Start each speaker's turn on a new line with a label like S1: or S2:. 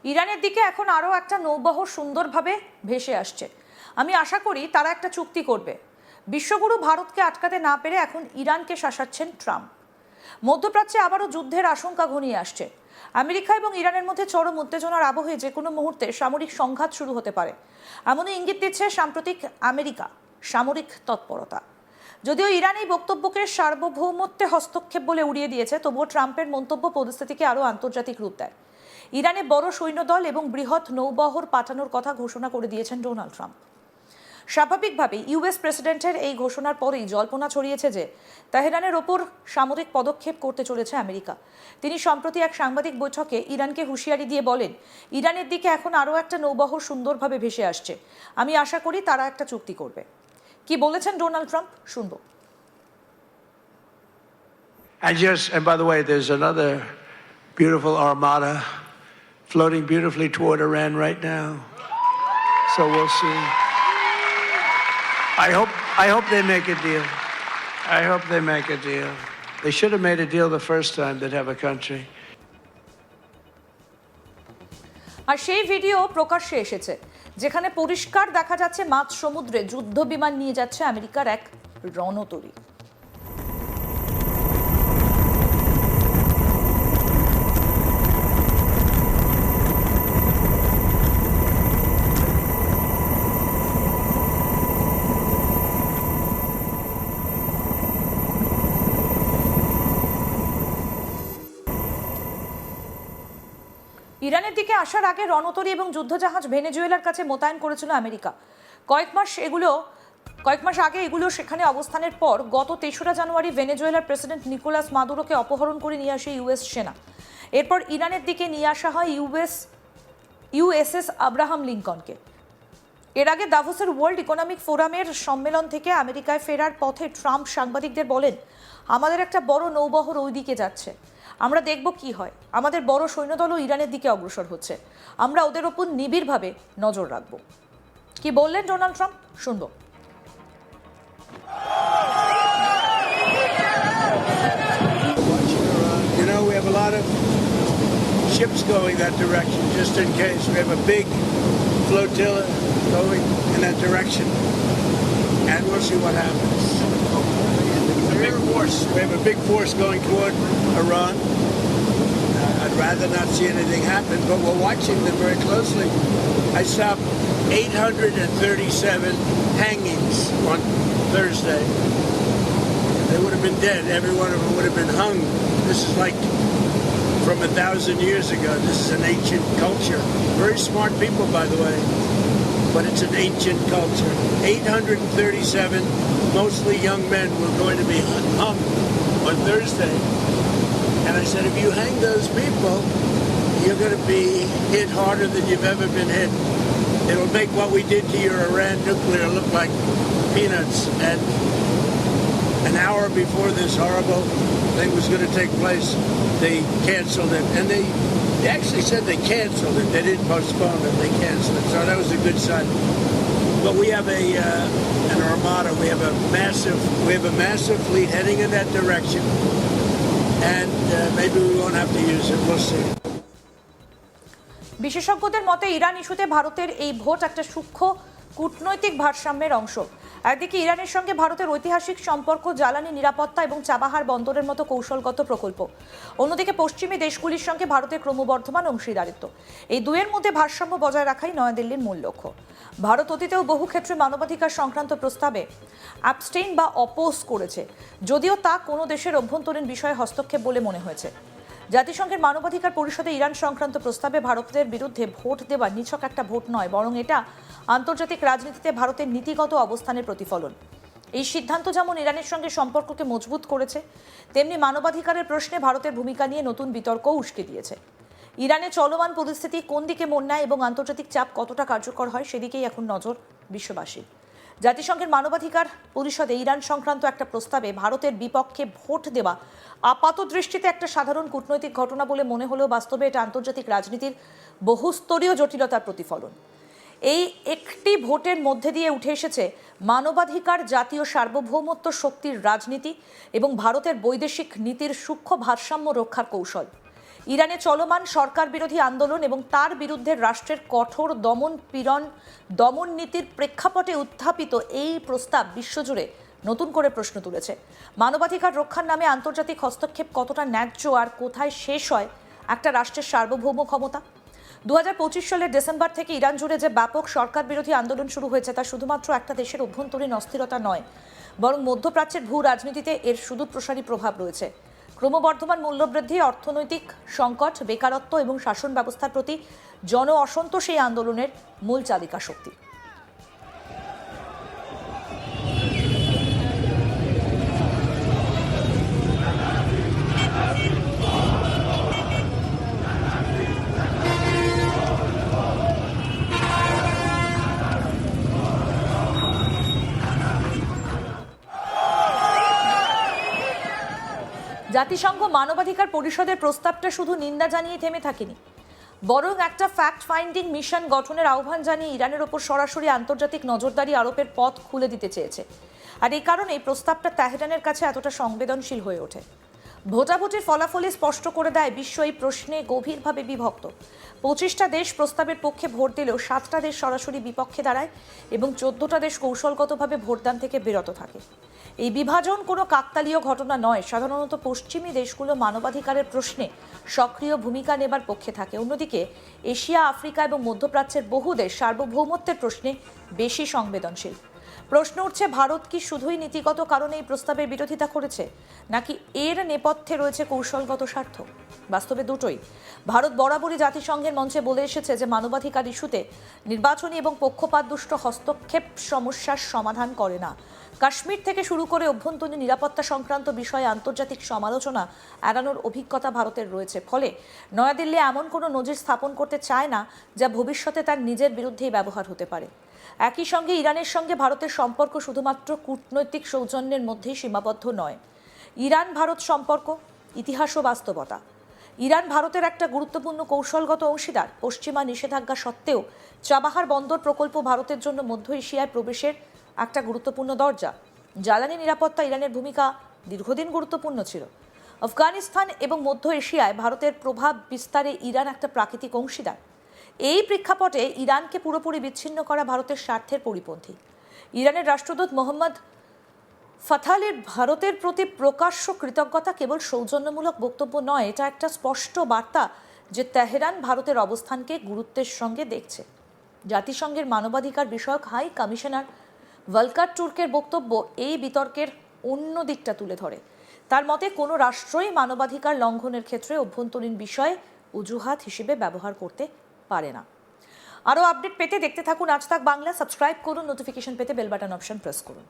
S1: ইরানের দিকে এখন আরও একটা নৌবহর সুন্দরভাবে ভেসে আসছে। আমি আশা করি তারা একটা চুক্তি করবে। বিশ্বগুরু ভারতকে আটকাতে না পেরে এখন ইরানকে শাসাচ্ছেন ট্রাম্প। মধ্যপ্রাচ্যে আবারও যুদ্ধের আশঙ্কা ঘনিয়ে আসছে। আমেরিকা এবং ইরানের মধ্যে চরম উত্তেজনার আবহে যে কোনো মুহূর্তে সামরিক সংঘাত শুরু হতে পারে, এমনই ইঙ্গিত দিচ্ছে সাম্প্রতিক আমেরিকা সামরিক তৎপরতা। যদিও ইরান এই বক্তব্যকে সার্বভৌমত্বে হস্তক্ষেপ বলে উড়িয়ে দিয়েছে, তবুও ট্রাম্পের মন্তব্য পরিস্থিতিকে আরও আন্তর্জাতিক রূপ দেয়। ইরানে বড় সৈন্যদল এবং বৃহৎ নৌবহর পাঠানোর কথা ঘোষণা করে দিয়েছেন ডোনাল্ড ট্রাম্প। স্বাভাবিকভাবেই ইউএস প্রেসিডেন্টের এই ঘোষণার পরেই জল্পনা ছড়িয়েছে যে তেহরানের ওপর সামরিক পদক্ষেপ করতে চলেছে আমেরিকা। তিনি সম্প্রতি এক সাংবাদিক বৈঠকে ইরানকে হুঁশিয়ারি দিয়ে বলেন, ইরানের দিকে এখন আরও একটা নৌবহর সুন্দরভাবে ভেসে আসছে। আমি আশা করি তারা একটা চুক্তি করবে। কি বলেছেন ডোনাল্ড ট্রাম্প, শুনবো।
S2: And by the way, there's another beautiful armada floating beautifully toward Iran right now. So we'll see. I hope they make a deal. I hope they make a deal. They should have made a deal the first time they'd have a country.
S1: আর সেই video প্রকাশ্যে এসেছে যেখানে পরিষ্কার দেখা যাচ্ছে মাঝ সমুদ্রে যুদ্ধ বিমান নিয়ে যাচ্ছে আমেরিকার এক রণতরী। ইরানের দিকে আসার আগে রণতরী এবং যুদ্ধজাহাজ ভেনেজুয়েলার কাছে মোতায়েন করেছিল আমেরিকা। কয়েক মাস আগে এগুলো সেখানে অবস্থানের পর গত ৩রা জানুয়ারি ভেনেজুয়েলার প্রেসিডেন্ট নিকোলাস মাদুরোকে অপহরণ করে নিয়ে আসে ইউএস সেনা। এরপর ইরানের দিকে নিয়ে আসা হয় ইউএসএস আব্রাহাম লিঙ্কনকে। এর আগে দাভোসের ওয়ার্ল্ড ইকোনমিক ফোরামের সম্মেলন থেকে আমেরিকায় ফেরার পথে ট্রাম্প সাংবাদিকদের বলেন, আমাদের একটা বড় নৌবহর ওই দিকে যাচ্ছে, আমরা দেখব কি হয়। আমাদের বড় সৈন্যদলও ইরানের দিকে অগ্রসর হচ্ছে, আমরা ওদের ওপর নিবিড়ভাবে নজর রাখব। কি বললেন ডোনাল্ড ট্রাম্প, শুনব।
S2: You know, we have a lot of ships going that direction just in case. We have a big flotilla going in that direction, and we'll see what happens. We have a big force going toward Iran. I'd rather not see anything happen, but we're watching them very closely. I saw 837 hangings on Thursday. They would have been dead. Every one of them would have been hung. This is like from 1,000 years ago. This is an ancient culture. Very smart people, by the way, but it's an ancient culture. 837, mostly young men, were going to be hung on Thursday. And I said, if you hang those people, you're going to be hit harder than you've ever been hit. It'll make what we did to your Iran nuclear look like peanuts. And an hour before this horrible thing was going to take place, they canceled it. And they actually said they canceled it. They didn't postpone it. They canceled it. So that was a good sign. But we have an armada. We have a massive fleet heading in that direction. And maybe we won't have to use it. We'll see.
S1: বিশেষজ্ঞদের মতে Iran ইস্যুতে ভারতের এই vote একটা সূক্ষ্ম কূটনৈতিক ভারসাম্যের অংশ। একদিকে ইরানের সঙ্গে ভারতের ঐতিহাসিক সম্পর্ক, জ্বালানি নিরাপত্তা এবং চাবাহার বন্দরের মতো কৌশলগত প্রকল্প, অন্যদিকে পশ্চিমী দেশগুলির সঙ্গে ভারতের ক্রমবর্ধমান অংশীদারিত্ব। এই দুয়ের মধ্যে ভারসাম্য বজায় রাখাই নয়াদিল্লির মূল লক্ষ্য। ভারত অতীতেও বহু ক্ষেত্রে মানবাধিকার সংক্রান্ত প্রস্তাবে অ্যাবস্টেইন বা অপোজ করেছে, যদিও তা কোনো দেশের অভ্যন্তরীণ বিষয়ে হস্তক্ষেপ বলে মনে হয়েছে। জাতিসংঘের মানবাধিকার পরিষদে ইরান সংক্রান্ত প্রস্তাবে ভারতের বিরুদ্ধে ভোট দেওয়া নিছক একটা ভোট নয়, বরং এটা আন্তর্জাতিক রাজনীতিতে ভারতের নীতিগত অবস্থানের প্রতিফলন। এই সিদ্ধান্ত যেমন ইরানের সঙ্গে সম্পর্ককে মজবুত করেছে, তেমনি মানবাধিকারের প্রশ্নে ভারতের ভূমিকা নিয়ে নতুন বিতর্কও উস্কে দিয়েছে। ইরানে চলমান পরিস্থিতি কোন দিকে মোড় নেয় এবং আন্তর্জাতিক চাপ কতটা কার্যকর হয়, সেদিকেই এখন নজর বিশ্ববাসীর। জাতিসংঘের মানবাধিকার পরিষদে ইরান সংক্রান্ত একটা প্রস্তাবে ভারতের বিপক্ষে ভোট দেওয়া আপাত দৃষ্টিতে একটা সাধারণ কূটনৈতিক ঘটনা বলে মনে হলেও বাস্তবে এটা আন্তর্জাতিক রাজনীতির বহুস্তরীয় জটিলতার প্রতিফলন। এই একটি ভোটের মধ্যে দিয়ে উঠে এসেছে মানবাধিকার, জাতীয় সার্বভৌমত্ব, শক্তির রাজনীতি এবং ভারতের বৈদেশিক নীতির সূক্ষ্ম ভারসাম্য রক্ষার কৌশল। ইরানে চলমান সরকার বিরোধী আন্দোলন এবং তার বিরুদ্ধে রাষ্ট্রের কঠোর দমন নীতির প্রেক্ষাপটে উত্থাপিত এই প্রস্তাব বিশ্বজুড়ে নতুন করে প্রশ্ন তুলেছে। মানবাধিকার রক্ষার নামে আন্তর্জাতিক হস্তক্ষেপ কতটা ন্যায্য আর কোথায় শেষ হয় একটা রাষ্ট্রের সার্বভৌম ক্ষমতা? 2025 সালের ডিসেম্বর থেকে ইরান জুড়ে যে ব্যাপক সরকার বিরোধী আন্দোলন শুরু হয়েছে তা শুধুমাত্র একটা দেশের অভ্যন্তরীণ অস্থিরতা নয়, বরং মধ্যপ্রাচ্যের ভূ রাজনীতিতে এর সুদূরপ্রসারী প্রভাব রয়েছে। ক্রমবর্ধমান মূল্যবৃদ্ধি, অর্থনৈতিক সংকট, বেকারত্ব এবং শাসন ব্যবস্থার প্রতি জন অসন্তোষ এই আন্দোলনের মূল চালিকা শক্তি। জাতিসংঘ মানবাধিকার পরিষদের প্রস্তাবটা শুধু নিন্দা জানিয়ে থেমে থাকেনি, বরং একটা ফ্যাক্ট ফাইন্ডিং মিশন গঠনের আহ্বান জানিয়ে ইরানের ওপর সরাসরি আন্তর্জাতিক নজরদারি আরোপের পথ খুলে দিতে চেয়েছে। আর এই কারণে এই প্রস্তাবটা তেহরানের কাছে এতটা সংবেদনশীল হয়ে ওঠে। ভোটাভুটির ফলাফলই স্পষ্ট করে দেয় বিশ্ব এই প্রশ্নে গভীরভাবে বিভক্ত। 25টা দেশ প্রস্তাবের পক্ষে ভোট দিলেও 7টা দেশ সরাসরি বিপক্ষে দাঁড়ায় এবং 14টা দেশ কৌশলগতভাবে ভোটদান থেকে বিরত থাকে। এই বিভাজন কোনো কাকতালীয় ঘটনা নয়। সাধারণত পশ্চিমী দেশগুলো মানবাধিকারের প্রশ্নে সক্রিয় ভূমিকা নেবার পক্ষে থাকে, অন্যদিকে এশিয়া, আফ্রিকা এবং মধ্যপ্রাচ্যের বহু দেশ সার্বভৌমত্বের প্রশ্নে বেশি সংবেদনশীল। প্রশ্ন উঠছে, ভারত কি শুধুই নীতিগত কারণে এই প্রস্তাবের বিরোধিতা করেছে, নাকি এর নেপথ্যে রয়েছে কৌশলগত স্বার্থ? বাস্তবে দুটোই। ভারত বরাবরই জাতিসংঘের মঞ্চে বলে এসেছে যে মানবাধিকার ইস্যুতে নির্বাচনী এবং পক্ষপাতদুষ্ট হস্তক্ষেপ সমস্যার সমাধান করে না। কাশ্মীর থেকে শুরু করে অভ্যন্তরীণ নিরাপত্তা সংক্রান্ত বিষয়ে আন্তর্জাতিক সমালোচনা এড়ানোর অভিজ্ঞতা ভারতের রয়েছে। ফলে নয়াদিল্লি এমন কোনো নজির স্থাপন করতে চায় না যা ভবিষ্যতে তার নিজের বিরুদ্ধেই ব্যবহার হতে পারে। একই সঙ্গে ইরানের সঙ্গে ভারতের সম্পর্ক শুধুমাত্র কূটনৈতিক সৌজন্যের মধ্যেই সীমাবদ্ধ নয়। ইরান ভারত সম্পর্ক ইতিহাস ও বাস্তবতা। ইরান ভারতের একটা গুরুত্বপূর্ণ কৌশলগত অংশীদার। পশ্চিমা নিষেধাজ্ঞা সত্ত্বেও চাবাহার বন্দর প্রকল্প ভারতের জন্য মধ্য এশিয়ায় প্রবেশের একটা গুরুত্বপূর্ণ দরজা। জ্বালানি নিরাপত্তা ইরানের ভূমিকা দীর্ঘদিন গুরুত্বপূর্ণ ছিল। আফগানিস্তান এবং মধ্য এশিয়ায় ভারতের প্রভাব বিস্তারে ইরান একটা প্রাকৃতিক অংশীদার। এই প্রেক্ষাপটে ইরানকে পুরোপুরি বিচ্ছিন্ন করা ভারতের স্বার্থের পরিপন্থী। ইরানের রাষ্ট্রদূত মোহাম্মদ ফাথালের ভারতের প্রতি প্রকাশ্য কৃতজ্ঞতা কেবল সৌজন্যমূলক বক্তব্য নয়, এটা একটা স্পষ্ট বার্তা যে তেহরান ভারতের অবস্থানকে গুরুত্বের সঙ্গে দেখছে। জাতিসংঘের মানবাধিকার বিষয়ক হাই কমিশনার ভলকার তুর্কের বক্তব্য এই বিতর্কের অন্য দিকটা তুলে ধরে। তার মতে কোনো রাষ্ট্রই মানবাধিকার লঙ্ঘনের ক্ষেত্রে অভ্যন্তরীণ বিষয় অজুহাত হিসেবে ব্যবহার করতে পারে না। আরও আপডেট পেতে দেখতে থাকুন আজ তাক বাংলা। সাবস্ক্রাইব করুন, নোটিফিকেশন পেতে বেল বাটন অপশন প্রেস করুন।